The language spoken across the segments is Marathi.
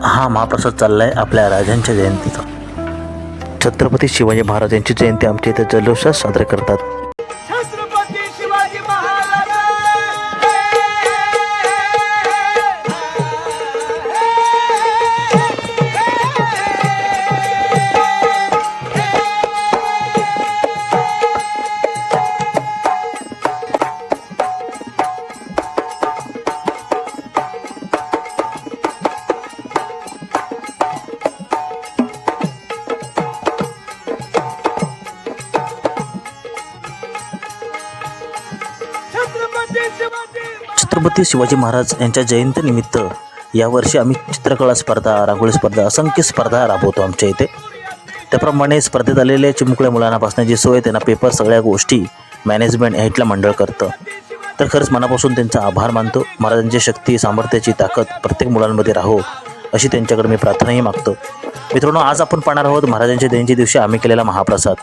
हा महाप्रसाद चाललाय आपल्या राजांच्या जयंतीचा। छत्रपती शिवाजी महाराज यांची जयंती आमच्या इथे जल्लोषात साजरे करतात। छत्रपती शिवाजी महाराज छत्रपती शिवाजी महाराज यांच्या जयंतीनिमित्त यावर्षी आम्ही चित्रकला स्पर्धा, रांगोळी स्पर्धा, असंख्य स्पर्धा राबवतो आमच्या इथे। त्याप्रमाणे स्पर्धेत आलेल्या चिमुकल्या मुलांना बसण्याची सोय, त्यांना पेपर, सगळ्या गोष्टी मॅनेजमेंट ह्यातलं मंडळ करतं। तर खरंच मनापासून त्यांचा आभार मानतो। महाराजांची शक्ती, सामर्थ्याची ताकद प्रत्येक मुलांमध्ये राहो अशी त्यांच्याकडे मी प्रार्थनाही मागतो। मित्रांनो, आज आपण पाहणार आहोत महाराजांच्या जयंती दिवशी आम्ही केलेला महाप्रसाद।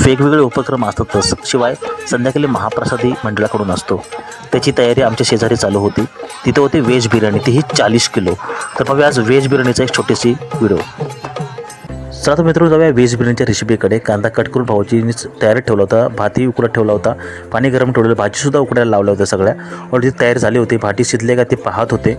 वेगवेगळे उपक्रम असतातच, शिवाय संध्याकाळी महाप्रसादही मंडळाकडून असतो। त्याची तयारी आमच्या शेजारी चालू होती। तिथं होती व्हेज बिर्याणी, तीही 40 किलो। तर बघा आज व्हेज बिर्याणीचा एक छोटीशी व्हिडिओ। चला तर मित्रांनो, जाऊया व्हेज बिर्याणीच्या रेसिपीकडे। कांदा कट करून भाजीनीच तयारीत ठेवला होता, भातही उकडत ठेवला होता, पाणी गरम ठेवलेलं, भाजीसुद्धा उकडायला लावल्या होत्या सगळ्या। ऑलरेडी तयार झाली होती, भाजी शिजले का ते पाहत होते।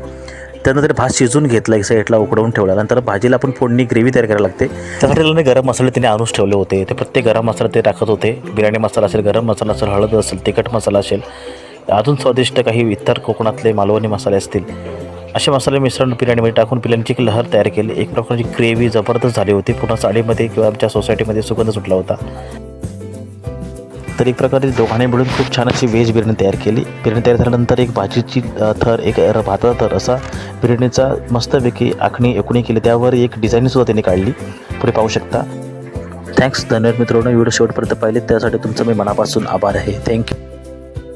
त्यानंतर भात शिजून घेतला, एक साईडला उकडवून ठेवला। नंतर भाजीला आपण फोडणी ग्रेव्ही तयार करायला लागते, त्यासाठी गरम मसाले तिने आणूनच ठेवले होते। ते प्रत्येक गरम मसाला ते टाकत होते। बिर्याणी मसाला असेल, गरम मसाला असेल, हळद असेल, तिखट मसाला असेल, अजून स्वादिष्ट काही इतर कोकणातले मालवणी मसाले असतील, असे मसाले मिश्रण बिर्याणीमध्ये टाकून बिर्याणीची एक लहर तयार केली। एक प्रकारची ग्रेव्ही जबरदस्त झाली होती। पुन्हा साडीमध्ये किंवा आमच्या सोसायटीमध्ये सुगंध सुटला होता। तर एक प्रकारे दोघांनी मिळून खूप छान अशी व्हेज बिर्याणी तयार केली। बिर्याणी तयार झाल्यानंतर एक भाजीची थर, एक भाताचा थर, असा बिर्याणीचा मस्तपैकी आखणी एकुणी केली। त्यावर एक डिझाईनसुद्धा त्यांनी काढली, पुढे पाहू शकता। थँक्स, धन्यवाद मित्रांनो, व्हिडिओ शेवटपर्यंत पाहिले त्यासाठी तुमचं मी मनापासून आभार आहे। थँक्यू।